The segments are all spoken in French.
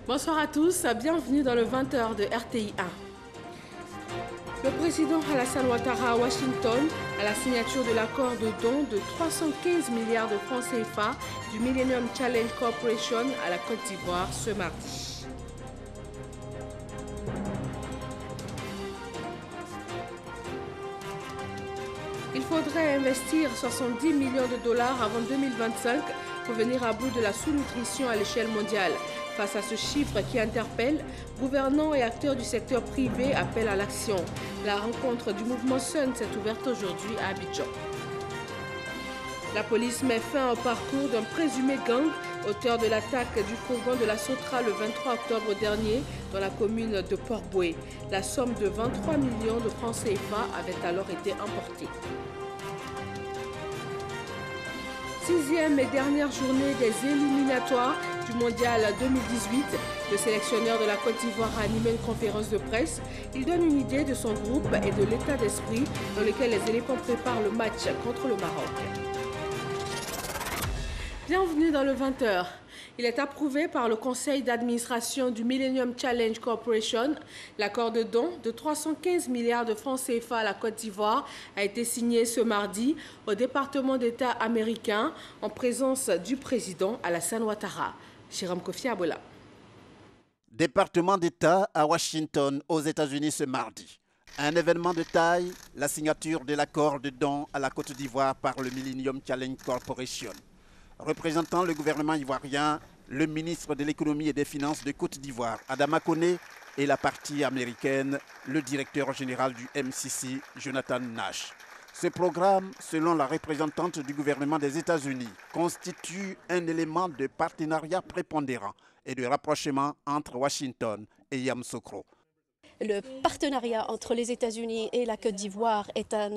Bonsoir à tous, bienvenue dans le 20h de RTI 1. Le président Alassane Ouattara à Washington à la signature de l'accord de don de 315 milliards de francs CFA du Millennium Challenge Corporation à la Côte d'Ivoire ce mardi. Il faudrait investir 70 millions de dollars avant 2025 pour venir à bout de la sous-nutrition à l'échelle mondiale. Face à ce chiffre qui interpelle, gouvernants et acteurs du secteur privé appellent à l'action. La rencontre du mouvement Sun s'est ouverte aujourd'hui à Abidjan. La police met fin au parcours d'un présumé gang, auteur de l'attaque du fourgon de la Sotra le 23 octobre dernier dans la commune de Port-Boué. La somme de 23 millions de francs CFA avait alors été emportée. 6e et dernière journée des éliminatoires du Mondial 2018. Le sélectionneur de la Côte d'Ivoire a animé une conférence de presse. Il donne une idée de son groupe et de l'état d'esprit dans lequel les éléphants préparent le match contre le Maroc. Bienvenue dans le 20h. Il est approuvé par le conseil d'administration du Millennium Challenge Corporation. L'accord de don de 315 milliards de francs CFA à la Côte d'Ivoire a été signé ce mardi au département d'État américain en présence du président Alassane Ouattara. Jérôme Kofi Abola. Département d'État à Washington, aux États-Unis ce mardi. Un événement de taille, la signature de l'accord de don à la Côte d'Ivoire par le Millennium Challenge Corporation. Représentant le gouvernement ivoirien, le ministre de l'économie et des finances de Côte d'Ivoire, Adama Koné, et la partie américaine, le directeur général du MCC, Jonathan Nash. Ce programme, selon la représentante du gouvernement des États-Unis, constitue un élément de partenariat prépondérant et de rapprochement entre Washington et Yamoussoukro. Le partenariat entre les États-Unis et la Côte d'Ivoire est un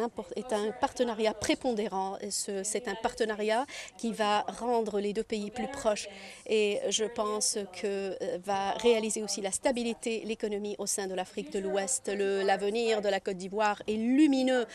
partenariat prépondérant. C'est un partenariat qui va rendre les deux pays plus proches et je pense que va réaliser aussi la stabilité, l'économie au sein de l'Afrique de l'Ouest. L'avenir de la Côte d'Ivoire est lumineux.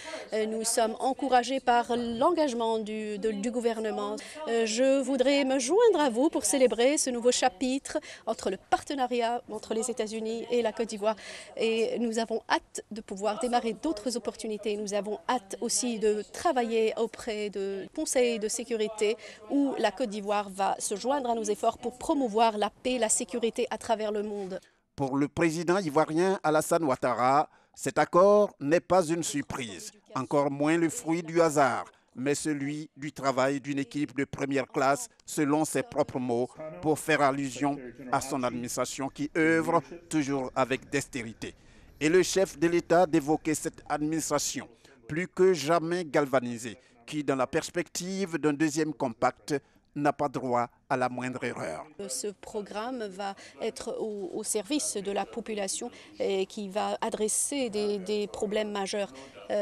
Nous sommes encouragés par l'engagement du gouvernement. Je voudrais me joindre à vous pour célébrer ce nouveau chapitre entre le partenariat entre les États-Unis et la Côte d'Ivoire. Et nous avons hâte de pouvoir démarrer d'autres opportunités. Nous avons hâte aussi de travailler auprès de conseils de sécurité où la Côte d'Ivoire va se joindre à nos efforts pour promouvoir la paix, la sécurité à travers le monde. Pour le président ivoirien Alassane Ouattara, cet accord n'est pas une surprise, encore moins le fruit du hasard, mais celui du travail d'une équipe de première classe, selon ses propres mots, pour faire allusion à son administration qui œuvre toujours avec dextérité. Et le chef de l'État d'évoquer cette administration, plus que jamais galvanisée, qui, dans la perspective d'un deuxième compact, n'a pas droit à la moindre erreur. Ce programme va être au service de la population et qui va adresser des problèmes majeurs.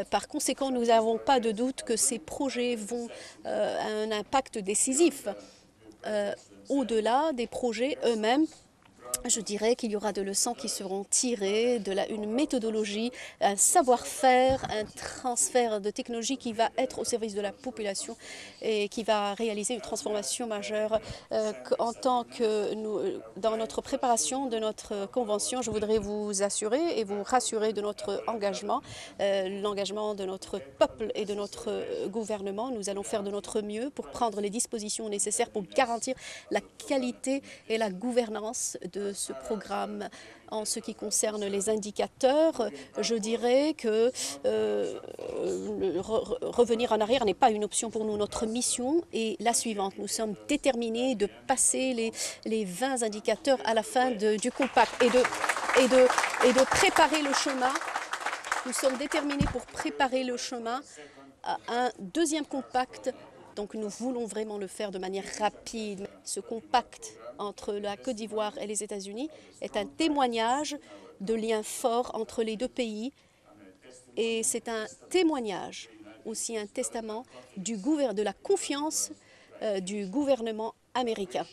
Par conséquent, nous n'avons pas de doute que ces projets vont avoir un impact décisif. Au-delà des projets eux-mêmes, je dirais qu'il y aura de leçons qui seront tirées, une méthodologie, un savoir-faire, un transfert de technologie qui va être au service de la population et qui va réaliser une transformation majeure. En tant que nous, dans notre préparation de notre convention, je voudrais vous assurer et vous rassurer de notre engagement, l'engagement de notre peuple et de notre gouvernement. Nous allons faire de notre mieux pour prendre les dispositions nécessaires pour garantir la qualité et la gouvernance de ce programme. En ce qui concerne les indicateurs, je dirais que revenir en arrière n'est pas une option pour nous. Notre mission est la suivante. Nous sommes déterminés de passer les 20 indicateurs à la fin du compact et de préparer le chemin. Nous sommes déterminés pour préparer le chemin à un deuxième compact. Donc nous voulons vraiment le faire de manière rapide. Ce compact entre la Côte d'Ivoire et les États-Unis est un témoignage de liens forts entre les deux pays. Et c'est un témoignage, aussi un testament de la confiance du gouvernement américain.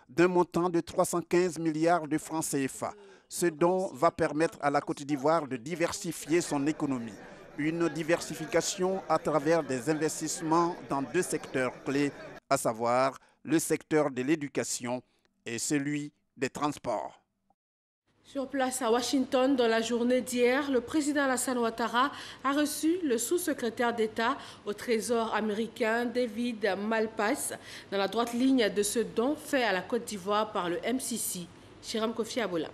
D'un montant de 315 milliards de francs CFA, ce don va permettre à la Côte d'Ivoire de diversifier son économie. Une diversification à travers des investissements dans deux secteurs clés, à savoir le secteur de l'éducation et celui des transports. Sur place à Washington, dans la journée d'hier, le président Alassane Ouattara a reçu le sous-secrétaire d'État au Trésor américain David Malpass dans la droite ligne de ce don fait à la Côte d'Ivoire par le MCC. Chiram Kofi Abola.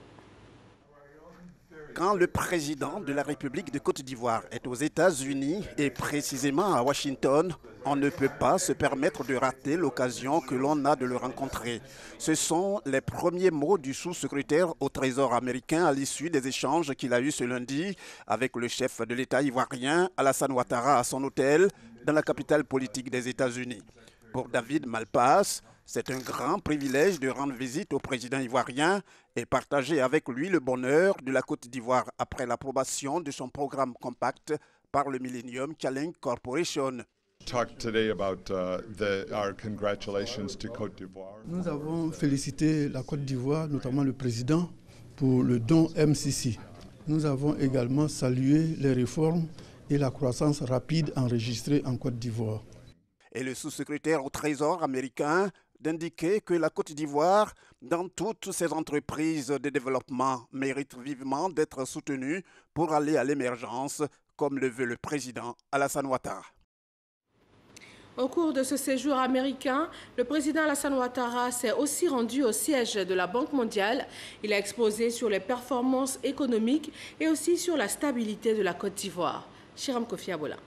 Quand le président de la République de Côte d'Ivoire est aux États-Unis et précisément à Washington, on ne peut pas se permettre de rater l'occasion que l'on a de le rencontrer. Ce sont les premiers mots du sous-secrétaire au Trésor américain à l'issue des échanges qu'il a eus ce lundi avec le chef de l'État ivoirien Alassane Ouattara à son hôtel dans la capitale politique des États-Unis. Pour David Malpass, c'est un grand privilège de rendre visite au président ivoirien et partager avec lui le bonheur de la Côte d'Ivoire après l'approbation de son programme compact par le Millennium Challenge Corporation. Nous avons félicité la Côte d'Ivoire, notamment le président, pour le don MCC. Nous avons également salué les réformes et la croissance rapide enregistrée en Côte d'Ivoire. Et le sous-secrétaire au Trésor américain d'indiquer que la Côte d'Ivoire, dans toutes ses entreprises de développement, mérite vivement d'être soutenue pour aller à l'émergence, comme le veut le président Alassane Ouattara. Au cours de ce séjour américain, le président Alassane Ouattara s'est aussi rendu au siège de la Banque mondiale. Il a exposé sur les performances économiques et aussi sur la stabilité de la Côte d'Ivoire. Chiram Kofi Abola.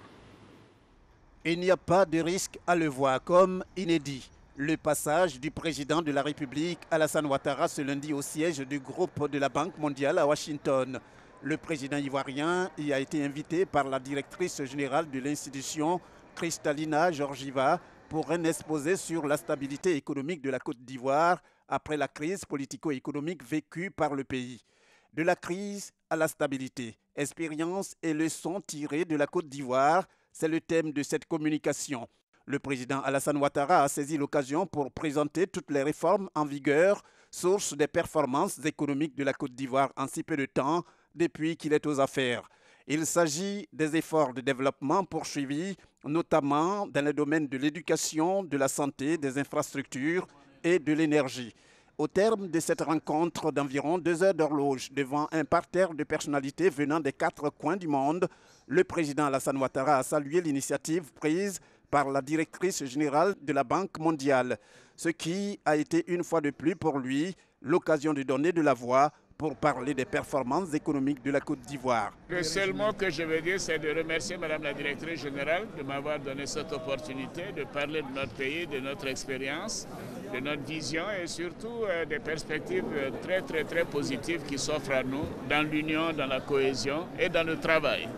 Il n'y a pas de risque à le voir comme inédit. Le passage du président de la République, Alassane Ouattara, ce lundi au siège du groupe de la Banque mondiale à Washington. Le président ivoirien y a été invité par la directrice générale de l'institution, Kristalina Georgieva, pour un exposé sur la stabilité économique de la Côte d'Ivoire après la crise politico-économique vécue par le pays. De la crise à la stabilité, expérience et leçons tirées de la Côte d'Ivoire, c'est le thème de cette communication. Le président Alassane Ouattara a saisi l'occasion pour présenter toutes les réformes en vigueur, source des performances économiques de la Côte d'Ivoire en si peu de temps depuis qu'il est aux affaires. Il s'agit des efforts de développement poursuivis, notamment dans les domaines de l'éducation, de la santé, des infrastructures et de l'énergie. Au terme de cette rencontre d'environ 2 heures d'horloge devant un parterre de personnalités venant des 4 coins du monde, le président Alassane Ouattara a salué l'initiative prise par la directrice générale de la Banque mondiale, ce qui a été une fois de plus pour lui l'occasion de donner de la voix pour parler des performances économiques de la Côte d'Ivoire. Le seul mot que je veux dire, c'est de remercier Madame la directrice générale de m'avoir donné cette opportunité de parler de notre pays, de notre expérience, de notre vision et surtout des perspectives très positives qui s'offrent à nous dans l'union, dans la cohésion et dans le travail.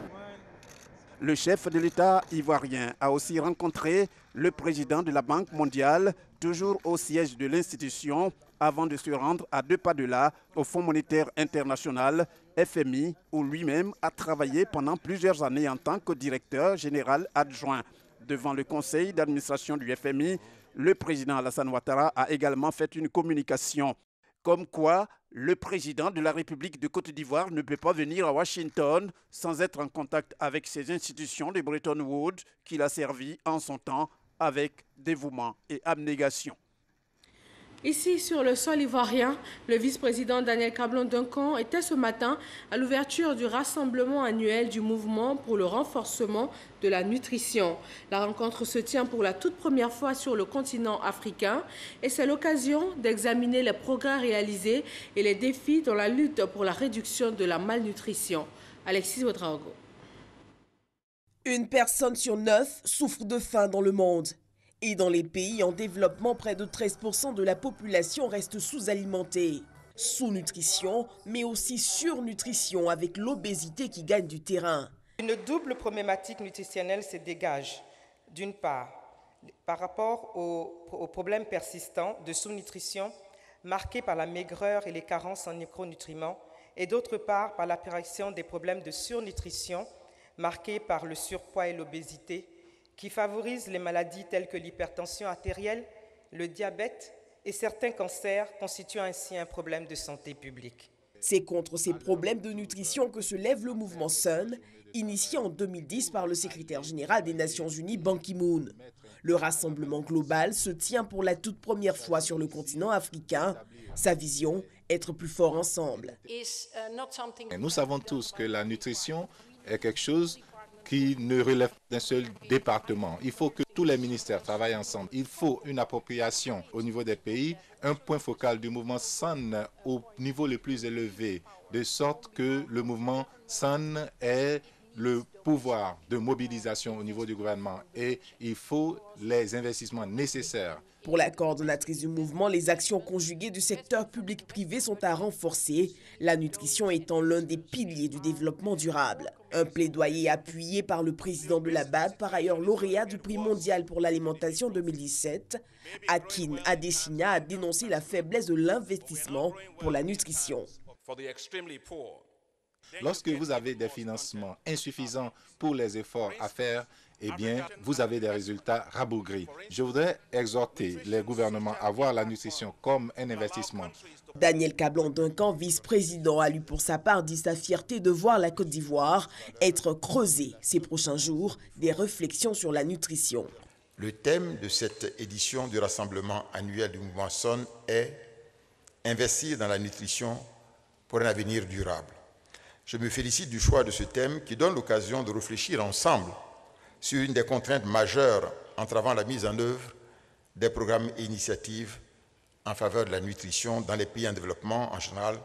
Le chef de l'État ivoirien a aussi rencontré le président de la Banque mondiale, toujours au siège de l'institution, avant de se rendre à 2 pas de là au Fonds monétaire international, FMI, où lui-même a travaillé pendant plusieurs années en tant que directeur général adjoint. Devant le conseil d'administration du FMI, le président Alassane Ouattara a également fait une communication. Comme quoi, le président de la République de Côte d'Ivoire ne peut pas venir à Washington sans être en contact avec ces institutions de Bretton Woods qu'il a servi en son temps avec dévouement et abnégation. Ici, sur le sol ivoirien, le vice-président Daniel Cablon-Duncan était ce matin à l'ouverture du rassemblement annuel du mouvement pour le renforcement de la nutrition. La rencontre se tient pour la toute première fois sur le continent africain et c'est l'occasion d'examiner les progrès réalisés et les défis dans la lutte pour la réduction de la malnutrition. Alexis Ouedraogo. Une personne sur 9 souffre de faim dans le monde. Et dans les pays en développement, près de 13% de la population reste sous-alimentée. Sous-nutrition, mais aussi surnutrition avec l'obésité qui gagne du terrain. Une double problématique nutritionnelle se dégage. D'une part, par rapport aux problèmes persistants de sous-nutrition marqués par la maigreur et les carences en micronutriments, et d'autre part par l'apparition des problèmes de surnutrition marqués par le surpoids et l'obésité, qui favorisent les maladies telles que l'hypertension artérielle, le diabète et certains cancers, constituant ainsi un problème de santé publique. C'est contre ces problèmes de nutrition que se lève le mouvement Sun, initié en 2010 par le secrétaire général des Nations Unies, Ban Ki-moon. Le rassemblement global se tient pour la toute première fois sur le continent africain. Sa vision, être plus forts ensemble. Nous savons tous que la nutrition est quelque chose qui ne relève d'un seul département. Il faut que tous les ministères travaillent ensemble. Il faut une appropriation au niveau des pays, un point focal du mouvement SAN au niveau le plus élevé, de sorte que le mouvement SAN ait le pouvoir de mobilisation au niveau du gouvernement et il faut les investissements nécessaires. Pour la coordonnatrice du mouvement, les actions conjuguées du secteur public-privé sont à renforcer, la nutrition étant l'un des piliers du développement durable. Un plaidoyer appuyé par le président de la BAD, par ailleurs lauréat du prix mondial pour l'alimentation 2017, Akin Adesina a dénoncé la faiblesse de l'investissement pour la nutrition. Lorsque vous avez des financements insuffisants pour les efforts à faire, eh bien, vous avez des résultats rabougris. Je voudrais exhorter les gouvernements à voir la nutrition comme un investissement. Daniel Kablan-Duncan, vice-président, a lui pour sa part dit sa fierté de voir la Côte d'Ivoire être creusée ces prochains jours des réflexions sur la nutrition. Le thème de cette édition du rassemblement annuel du mouvement SON est « Investir dans la nutrition pour un avenir durable ». Je me félicite du choix de ce thème qui donne l'occasion de réfléchir ensemble sur une des contraintes majeures entravant la mise en œuvre des programmes et initiatives en faveur de la nutrition dans les pays en développement en général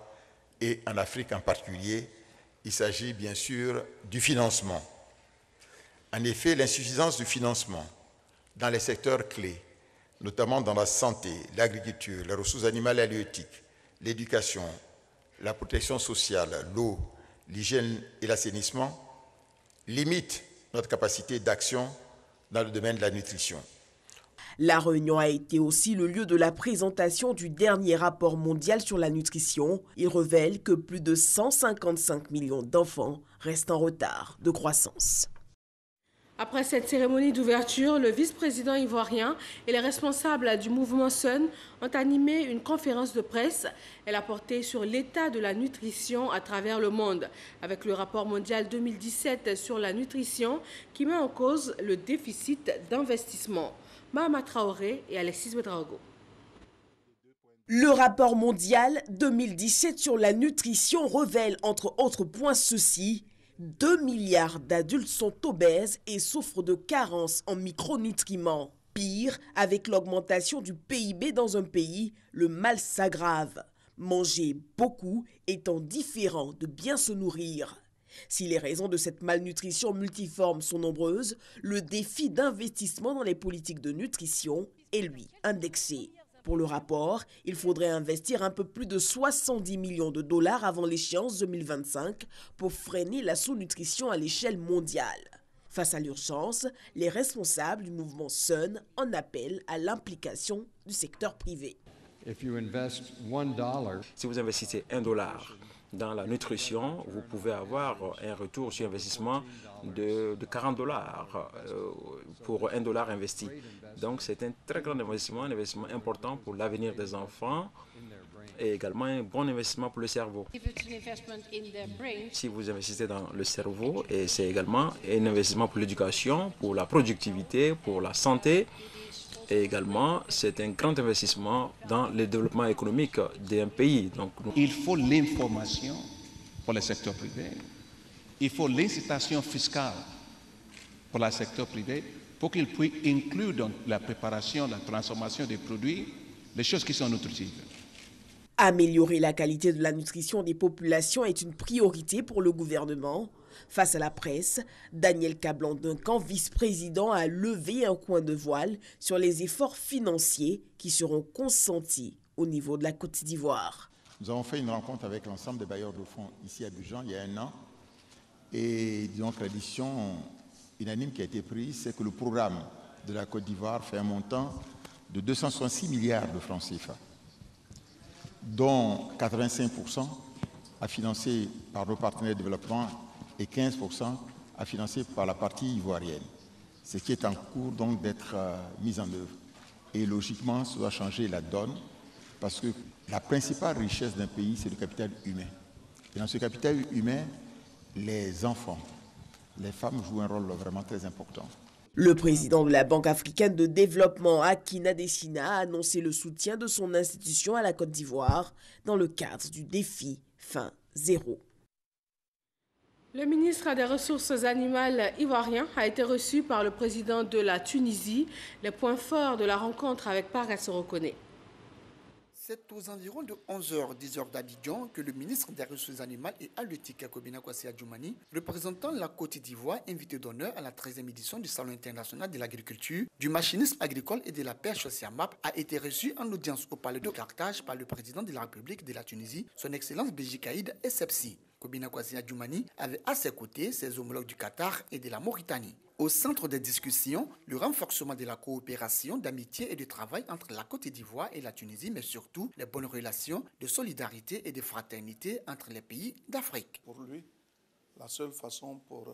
et en Afrique en particulier. Il s'agit bien sûr du financement. En effet, l'insuffisance du financement dans les secteurs clés, notamment dans la santé, l'agriculture, les ressources animales et halieutiques, l'éducation, la protection sociale, l'eau, l'hygiène et l'assainissement, limite notre capacité d'action dans le domaine de la nutrition. La réunion a été aussi le lieu de la présentation du dernier rapport mondial sur la nutrition. Il révèle que plus de 155 millions d'enfants restent en retard de croissance. Après cette cérémonie d'ouverture, le vice-président ivoirien et les responsables du mouvement SUN ont animé une conférence de presse. Elle a porté sur l'état de la nutrition à travers le monde, avec le rapport mondial 2017 sur la nutrition qui met en cause le déficit d'investissement. Mahama Traoré et Alexis Ouedraogo. Le rapport mondial 2017 sur la nutrition révèle entre autres points ceci. 2 milliards d'adultes sont obèses et souffrent de carences en micronutriments. Pire, avec l'augmentation du PIB dans un pays, le mal s'aggrave. Manger beaucoup étant différent de bien se nourrir. Si les raisons de cette malnutrition multiforme sont nombreuses, le défi d'investissement dans les politiques de nutrition est lui indexé. Pour le rapport, il faudrait investir un peu plus de 70 millions de dollars avant l'échéance 2025 pour freiner la sous-nutrition à l'échelle mondiale. Face à l'urgence, les responsables du mouvement SUN en appellent à l'implication du secteur privé. Si vous investissez $1 dans la nutrition, vous pouvez avoir un retour sur investissement de $40 pour $1 investi. Donc c'est un très grand investissement, un investissement important pour l'avenir des enfants et également un bon investissement pour le cerveau. Si vous investissez dans le cerveau, et c'est également un investissement pour l'éducation, pour la productivité, pour la santé. Et également, c'est un grand investissement dans le développement économique d'un pays. Donc, il faut l'information pour le secteur privé. Il faut l'incitation fiscale pour le secteur privé pour qu'il puisse inclure dans la préparation, la transformation des produits, les choses qui sont nutritives. Améliorer la qualité de la nutrition des populations est une priorité pour le gouvernement. Face à la presse, Daniel Kablan-Duncan, vice-président, a levé un coin de voile sur les efforts financiers qui seront consentis au niveau de la Côte d'Ivoire. Nous avons fait une rencontre avec l'ensemble des bailleurs de fonds ici à Abidjan il y a 1 an. Et disons que la décision unanime qui a été prise, c'est que le programme de la Côte d'Ivoire fait un montant de 266 milliards de francs CFA, dont 85% à financer par nos partenaires de développement et 15% à financer par la partie ivoirienne, ce qui est en cours donc d'être mis en œuvre. Et logiquement, ça doit changer la donne parce que la principale richesse d'un pays, c'est le capital humain. Et dans ce capital humain, les enfants, les femmes jouent un rôle vraiment très important. Le président de la Banque africaine de développement, Akin Adesina, a annoncé le soutien de son institution à la Côte d'Ivoire dans le cadre du défi Faim Zéro. Le ministre des Ressources animales ivoirien a été reçu par le président de la Tunisie. Les points forts de la rencontre avec Parga Sorokone. C'est aux environs de 11h, 10h d'Abidjan que le ministre des Ressources animales et halieutiques, Kobina Kwasi Adjoumani, représentant la Côte d'Ivoire, invité d'honneur à la 13e édition du Salon international de l'agriculture, du machinisme agricole et de la pêche SIAMAP, a été reçu en audience au palais de Carthage par le président de la République de la Tunisie, son Excellence Béji Caïd Essebsi. Kobina Kwasi Adjoumani avait à ses côtés ses homologues du Qatar et de la Mauritanie. Au centre des discussions, le renforcement de la coopération, d'amitié et de travail entre la Côte d'Ivoire et la Tunisie, mais surtout les bonnes relations de solidarité et de fraternité entre les pays d'Afrique. Pour lui, la seule façon pour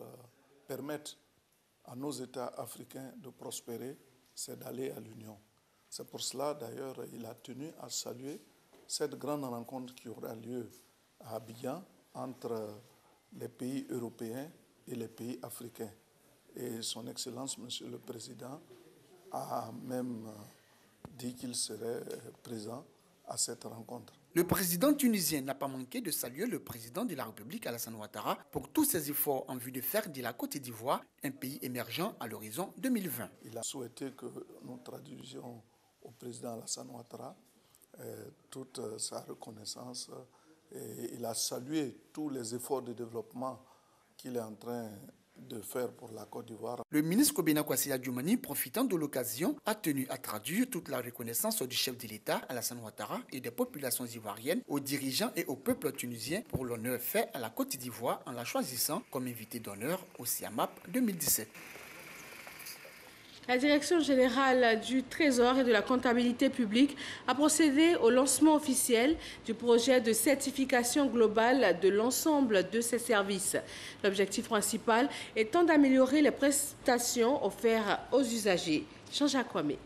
permettre à nos États africains de prospérer, c'est d'aller à l'Union. C'est pour cela, d'ailleurs, il a tenu à saluer cette grande rencontre qui aura lieu à Abidjan entre les pays européens et les pays africains. Et son Excellence, Monsieur le Président, a même dit qu'il serait présent à cette rencontre. Le président tunisien n'a pas manqué de saluer le président de la République, Alassane Ouattara, pour tous ses efforts en vue de faire de la Côte d'Ivoire un pays émergent à l'horizon 2020. Il a souhaité que nous traduisions au président Alassane Ouattara toute sa reconnaissance et il a salué tous les efforts de développement qu'il est en train de faire pour la Côte d'Ivoire. Le ministre Kobina Kwasi Adjoumani, profitant de l'occasion, a tenu à traduire toute la reconnaissance du chef de l'État, Alassane Ouattara, et des populations ivoiriennes, aux dirigeants et au peuple tunisien pour l'honneur fait à la Côte d'Ivoire en la choisissant comme invité d'honneur au SIAMAP 2017. La Direction générale du Trésor et de la comptabilité publique a procédé au lancement officiel du projet de certification globale de l'ensemble de ses services. L'objectif principal étant d'améliorer les prestations offertes aux usagers. Jean-Jacques Kwame.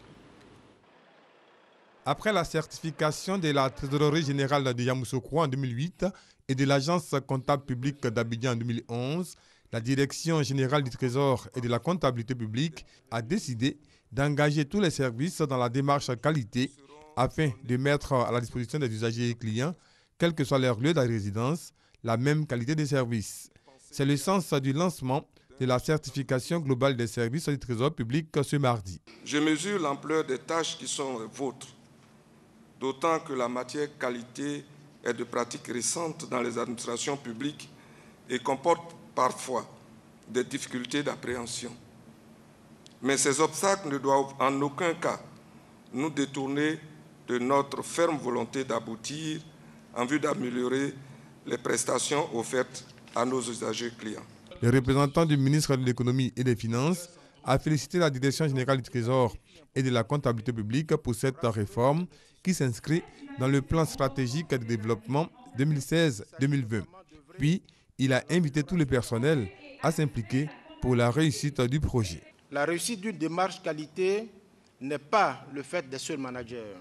Après la certification de la Trésorerie générale de Yamoussoukro en 2008 et de l'Agence comptable publique d'Abidjan en 2011, la Direction générale du Trésor et de la comptabilité publique a décidé d'engager tous les services dans la démarche qualité afin de mettre à la disposition des usagers et clients, quel que soit leur lieu de résidence, la même qualité de service. C'est le sens du lancement de la certification globale des services du Trésor public ce mardi. Je mesure l'ampleur des tâches qui sont vôtres, d'autant que la matière qualité est de pratique récente dans les administrations publiques et comporte parfois des difficultés d'appréhension. Mais ces obstacles ne doivent en aucun cas nous détourner de notre ferme volonté d'aboutir en vue d'améliorer les prestations offertes à nos usagers clients. Le représentant du ministre de l'Économie et des Finances a félicité la Direction générale du Trésor et de la comptabilité publique pour cette réforme qui s'inscrit dans le plan stratégique de développement 2016-2020. Puis, il a invité tout le personnel à s'impliquer pour la réussite du projet. La réussite d'une démarche qualité n'est pas le fait des seuls managers.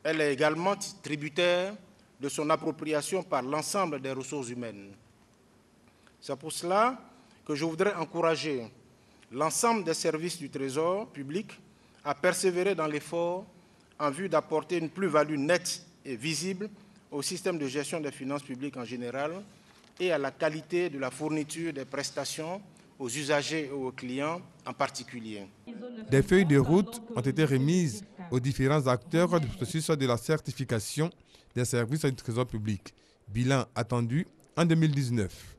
Elle est également tributaire de son appropriation par l'ensemble des ressources humaines. C'est pour cela que je voudrais encourager l'ensemble des services du Trésor public à persévérer dans l'effort en vue d'apporter une plus-value nette et visible au système de gestion des finances publiques en général et à la qualité de la fourniture des prestations aux usagers et aux clients en particulier. Des feuilles de route ont été remises aux différents acteurs du processus de la certification des services du Trésor public. Bilan attendu en 2019.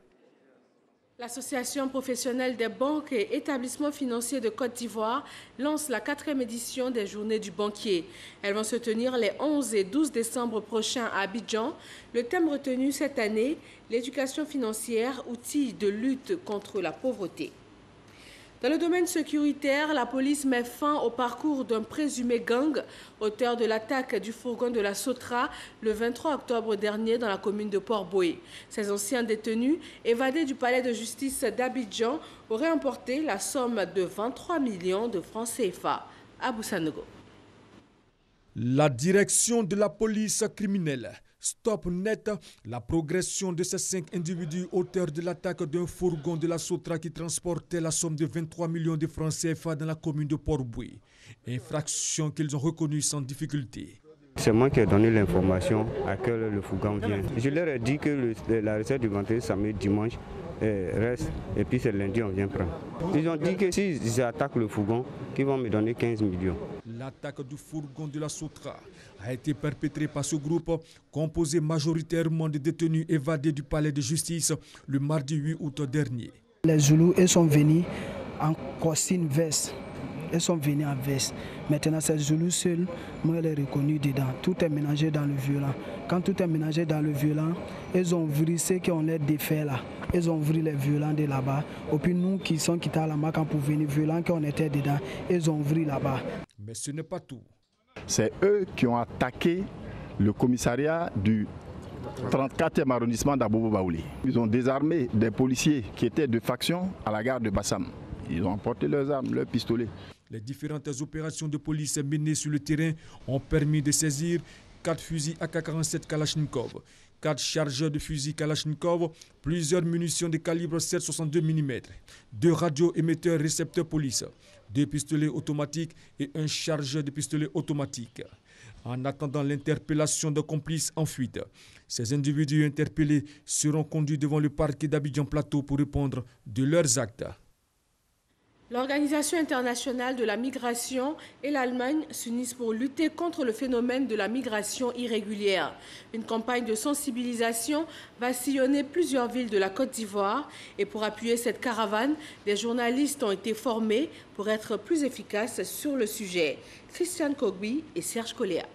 L'Association professionnelle des banques et établissements financiers de Côte d'Ivoire lance la 4e édition des Journées du banquier. Elles vont se tenir les 11 et 12 décembre prochains à Abidjan. Le thème retenu cette année, l'éducation financière, outil de lutte contre la pauvreté. Dans le domaine sécuritaire, la police met fin au parcours d'un présumé gang, auteur de l'attaque du fourgon de la Sotra le 23 octobre dernier dans la commune de Port-Boué. Ces anciens détenus, évadés du palais de justice d'Abidjan, auraient emporté la somme de 23 millions de francs CFA. Abou Sanogo. La direction de la police criminelle Stop net la progression de ces 5 individus auteurs de l'attaque d'un fourgon de la Sotra qui transportait la somme de 23 millions de francs CFA dans la commune de Port-Boué. Infraction qu'ils ont reconnue sans difficulté. C'est moi qui ai donné l'information à que le fourgon vient. Je leur ai dit que la recette du vendredi, samedi, dimanche reste et puis c'est lundi on vient prendre. Ils ont dit que s'ils attaquent le fourgon, qu'ils vont me donner 15 millions. L'attaque du fourgon de la Sotra a été perpétrée par ce groupe composé majoritairement de détenus évadés du palais de justice le mardi 8 août dernier. Les Zoulous ils sont venus en costume veste. Ils sont venus en veste. Maintenant, ces Zoulous seuls, moi, je les ai reconnus dedans. Tout est mélangé dans le violent. Quand tout est mélangé dans le violent, ils ont ouvert ceux qui ont les défaits là. Ils ont ouvert les violents de là-bas. Et puis nous qui sommes quittés à la main quand pour venir violents, qui on était dedans, ils ont ouvert là-bas. Mais ce n'est pas tout. C'est eux qui ont attaqué le commissariat du 34e arrondissement d'Abobo Baouli. Ils ont désarmé des policiers qui étaient de faction à la gare de Bassam. Ils ont emporté leurs armes, leurs pistolets. Les différentes opérations de police menées sur le terrain ont permis de saisir 4 fusils AK-47 Kalachnikov, 4 chargeurs de fusils Kalachnikov, plusieurs munitions de calibre 7,62 mm, 2 radio-émetteurs récepteurs police, 2 pistolets automatiques et un chargeur de pistolets automatique. En attendant l'interpellation de complices en fuite, ces individus interpellés seront conduits devant le parquet d'Abidjan Plateau pour répondre de leurs actes. L'Organisation internationale de la migration et l'Allemagne s'unissent pour lutter contre le phénomène de la migration irrégulière. Une campagne de sensibilisation va sillonner plusieurs villes de la Côte d'Ivoire et pour appuyer cette caravane, des journalistes ont été formés pour être plus efficaces sur le sujet. Christian Kogbi et Serge Coléa.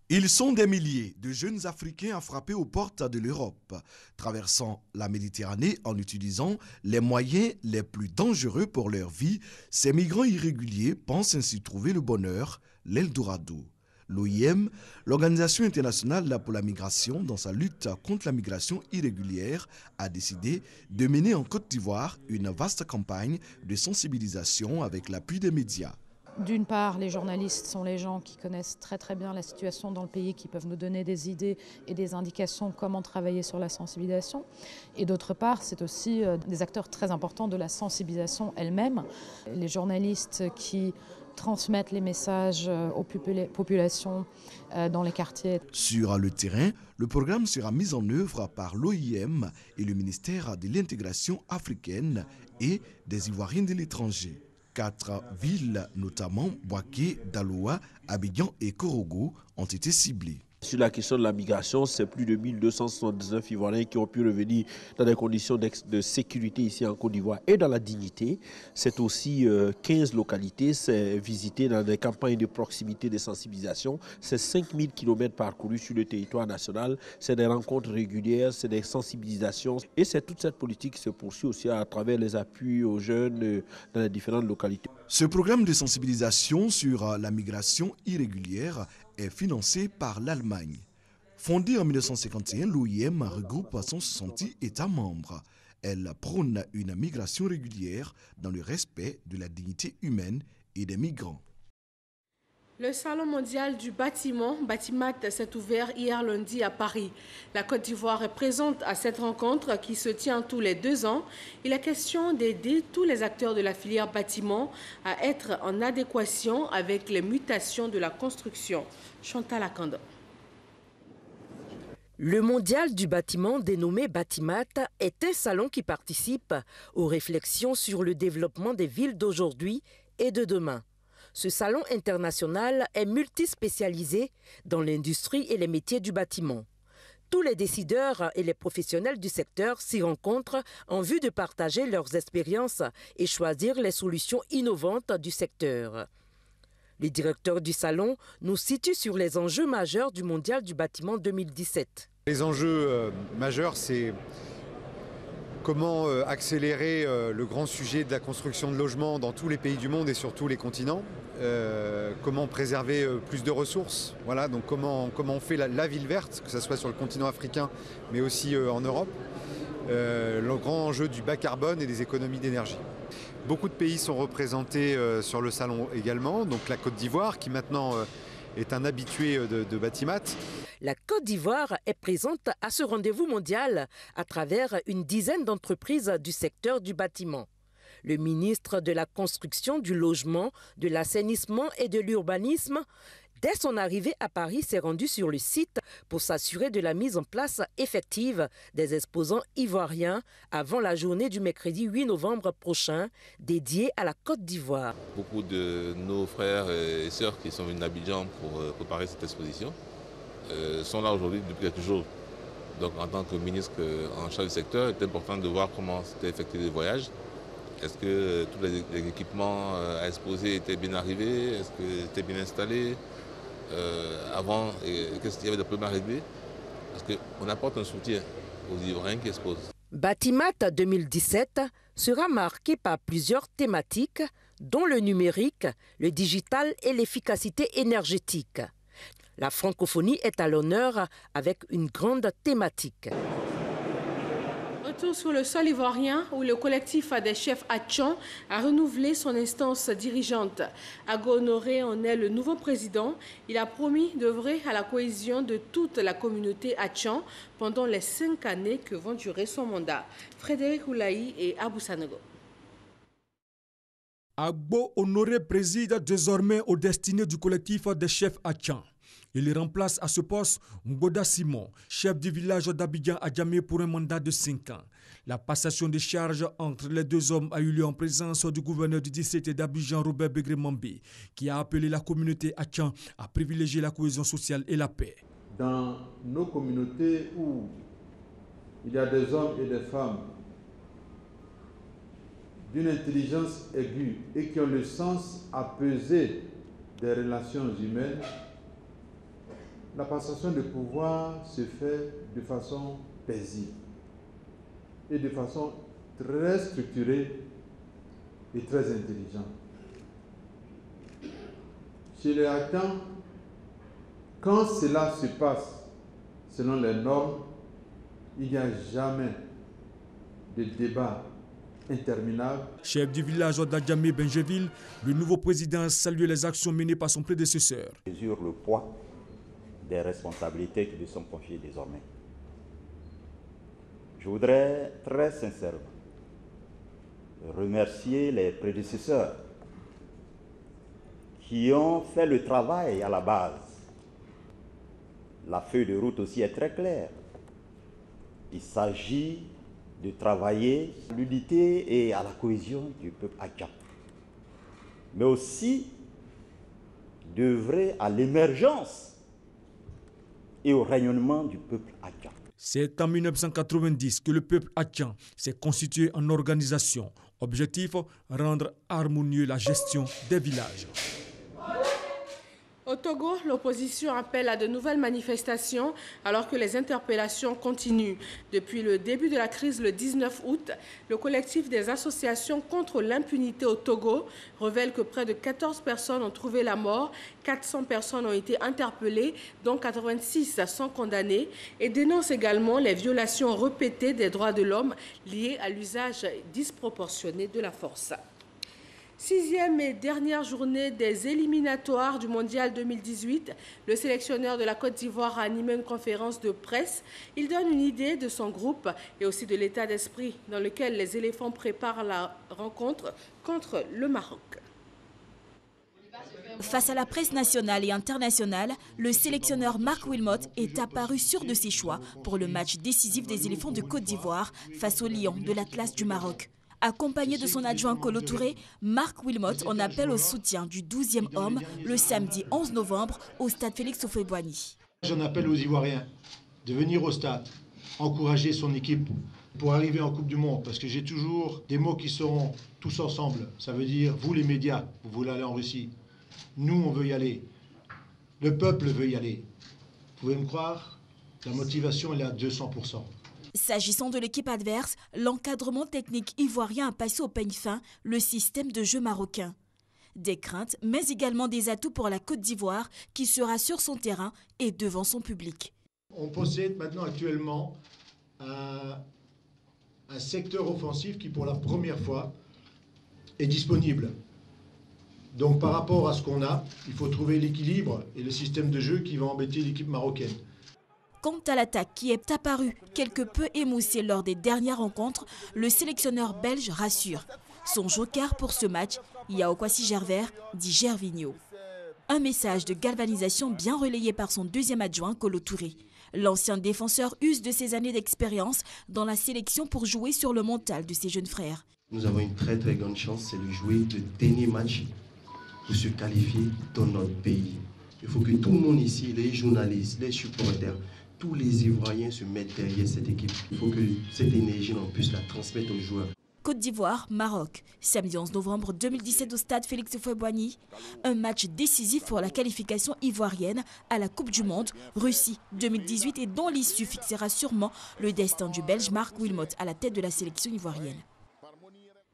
Ils sont des milliers de jeunes Africains à frapper aux portes de l'Europe, traversant la Méditerranée en utilisant les moyens les plus dangereux pour leur vie. Ces migrants irréguliers pensent ainsi trouver le bonheur, l'Eldorado. L'OIM, l'Organisation internationale pour la migration, dans sa lutte contre la migration irrégulière, a décidé de mener en Côte d'Ivoire une vaste campagne de sensibilisation avec l'appui des médias. D'une part, les journalistes sont les gens qui connaissent très bien la situation dans le pays, qui peuvent nous donner des idées et des indications comment travailler sur la sensibilisation. Et d'autre part, c'est aussi des acteurs très importants de la sensibilisation elle-même. Les journalistes qui transmettent les messages aux populations dans les quartiers. Sur le terrain, le programme sera mis en œuvre par l'OIM et le ministère de l'intégration africaine et des Ivoiriens de l'étranger. 4 villes, notamment Bouaké, Daloa, Abidjan et Korogo, ont été ciblées. Sur la question de la migration, c'est plus de 1279 Ivoiriens qui ont pu revenir dans des conditions de sécurité ici en Côte d'Ivoire et dans la dignité. C'est aussi 15 localités, c'est visité dans des campagnes de proximité, de sensibilisation. C'est 5000 km parcourus sur le territoire national. C'est des rencontres régulières, c'est des sensibilisations. Et c'est toute cette politique qui se poursuit aussi à travers les appuis aux jeunes dans les différentes localités. Ce programme de sensibilisation sur la migration irrégulière est financé par l'Allemagne. Fondée en 1951, l'OIM regroupe 160 États membres. Elle prône une migration régulière dans le respect de la dignité humaine et des migrants. Le Salon mondial du bâtiment, Batimat, s'est ouvert hier lundi à Paris. La Côte d'Ivoire est présente à cette rencontre qui se tient tous les 2 ans. Il est question d'aider tous les acteurs de la filière bâtiment à être en adéquation avec les mutations de la construction. Chantal Akanda. Le mondial du bâtiment, dénommé Batimat, est un salon qui participe aux réflexions sur le développement des villes d'aujourd'hui et de demain. Ce salon international est multispécialisé dans l'industrie et les métiers du bâtiment. Tous les décideurs et les professionnels du secteur s'y rencontrent en vue de partager leurs expériences et choisir les solutions innovantes du secteur. Le directeur du salon nous situe sur les enjeux majeurs du mondial du bâtiment 2017. Les enjeux majeurs, c'est comment accélérer le grand sujet de la construction de logements dans tous les pays du monde et sur tous les continents. Comment préserver plus de ressources, voilà, donc comment on fait la ville verte, que ce soit sur le continent africain mais aussi en Europe. Le grand enjeu du bas carbone et des économies d'énergie. Beaucoup de pays sont représentés sur le salon également, donc la Côte d'Ivoire qui maintenant est un habitué de Batimat. Côte d'Ivoire est présente à ce rendez-vous mondial à travers une dizaine d'entreprises du secteur du bâtiment. Le ministre de la Construction, du Logement, de l'Assainissement et de l'Urbanisme, dès son arrivée à Paris, s'est rendu sur le site pour s'assurer de la mise en place effective des exposants ivoiriens avant la journée du mercredi 8 novembre prochain, dédiée à la Côte d'Ivoire. Beaucoup de nos frères et sœurs qui sont venus d'Abidjan pour préparer cette exposition sont là aujourd'hui depuis quelques jours. Donc en tant que ministre en charge du secteur, il est important de voir comment c'était effectué les voyages. Est-ce que tous les équipements à exposer étaient bien arrivés? Est-ce qu'ils étaient bien installés avant? Qu'est-ce qu'il y avait de problèmes à régler? Parce qu'on apporte un soutien aux Ivoiriens qui exposent. Batimat 2017 sera marqué par plusieurs thématiques, dont le numérique, le digital et l'efficacité énergétique. La francophonie est à l'honneur avec une grande thématique. Retour sur le sol ivoirien où le collectif des chefs Atchan a renouvelé son instance dirigeante. Ago Honoré en est le nouveau président. Il a promis d'œuvrer à la cohésion de toute la communauté Atchan pendant les 5 années que vont durer son mandat. Frédéric Oulaï et Abou Sanogo. Agbo Honoré préside désormais aux destinées du collectif des chefs Atchan. Il remplace à ce poste Ngoda Simon, chef du village d'Abidjan à Djamé pour un mandat de 5 ans. La passation des charges entre les deux hommes a eu lieu en présence du gouverneur du district d'Abidjan, Robert Begré-Mambi, qui a appelé la communauté Atchan à privilégier la cohésion sociale et la paix. Dans nos communautés où il y a des hommes et des femmes d'une intelligence aiguë et qui ont le sens apaisé des relations humaines, la passation de pouvoir se fait de façon paisible et de façon très structurée et très intelligente. Chez les Atchan, quand cela se passe selon les normes, il n'y a jamais de débat interminable. Chef du village d'Adjamé Benjeville, le nouveau président a salué les actions menées par son prédécesseur. Mesure le poids des responsabilités qui lui sont confiées désormais. Je voudrais très sincèrement remercier les prédécesseurs qui ont fait le travail à la base. La feuille de route aussi est très claire. Il s'agit de travailler à l'unité et à la cohésion du peuple Atchan, mais aussi d'œuvrer à l'émergence et au rayonnement du peuple Atchan. C'est en 1990 que le peuple Atchan s'est constitué en organisation. Objectif, rendre harmonieux la gestion des villages. Au Togo, l'opposition appelle à de nouvelles manifestations alors que les interpellations continuent. Depuis le début de la crise le 19 août, le collectif des associations contre l'impunité au Togo révèle que près de 14 personnes ont trouvé la mort, 400 personnes ont été interpellées, dont 86 sont condamnées, et dénonce également les violations répétées des droits de l'homme liées à l'usage disproportionné de la force. 6e et dernière journée des éliminatoires du Mondial 2018, le sélectionneur de la Côte d'Ivoire a animé une conférence de presse. Il donne une idée de son groupe et aussi de l'état d'esprit dans lequel les éléphants préparent la rencontre contre le Maroc. Face à la presse nationale et internationale, le sélectionneur Marc Wilmot est apparu sûr de ses choix pour le match décisif des éléphants de Côte d'Ivoire face aux lions de l'Atlas du Maroc. Accompagné de son adjoint Kolo Touré, Marc Wilmot en appelle au soutien du 12e homme le samedi 11 novembre au stade Félix Houphouët-Boigny. J'en appelle aux Ivoiriens de venir au stade, encourager son équipe pour arriver en Coupe du Monde, parce que j'ai toujours des mots qui seront tous ensemble. Ça veut dire, vous les médias, vous voulez aller en Russie. Nous, on veut y aller. Le peuple veut y aller. Vous pouvez me croire, la motivation elle est à 200%. S'agissant de l'équipe adverse, l'encadrement technique ivoirien a passé au peigne fin le système de jeu marocain. Des craintes, mais également des atouts pour la Côte d'Ivoire qui sera sur son terrain et devant son public. On possède maintenant actuellement un secteur offensif qui pour la première fois est disponible. Donc par rapport à ce qu'on a, il faut trouver l'équilibre et le système de jeu qui va embêter l'équipe marocaine. Quant à l'attaque qui est apparue quelque peu émoussée lors des dernières rencontres, le sélectionneur belge rassure. Son joker pour ce match, Yao Kwasi Gervais, dit Gervinho. Un message de galvanisation bien relayé par son deuxième adjoint, Kolo Touré. L'ancien défenseur use de ses années d'expérience dans la sélection pour jouer sur le mental de ses jeunes frères. Nous avons une très grande chance, c'est de jouer le dernier match pour se qualifier dans notre pays. Il faut que tout le monde ici, les journalistes, les supporters, tous les Ivoiriens se mettent derrière cette équipe. Il faut que cette énergie, on puisse la transmettre aux joueurs. Côte d'Ivoire, Maroc. Samedi 11 novembre 2017 au stade Félix Houphouët-Boigny. Un match décisif pour la qualification ivoirienne à la Coupe du Monde Russie 2018 et dont l'issue fixera sûrement le destin du Belge Marc Wilmot à la tête de la sélection ivoirienne.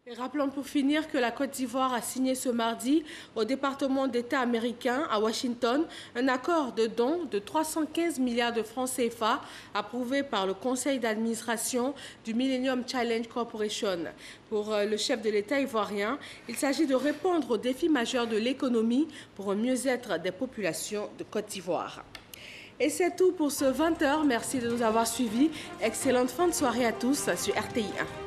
Et rappelons pour finir que la Côte d'Ivoire a signé ce mardi au département d'État américain à Washington un accord de don de 315 milliards de francs CFA approuvé par le conseil d'administration du Millennium Challenge Corporation. Pour le chef de l'État ivoirien, il s'agit de répondre aux défis majeurs de l'économie pour un mieux-être des populations de Côte d'Ivoire. Et c'est tout pour ce 20h. Merci de nous avoir suivis. Excellente fin de soirée à tous sur RTI 1.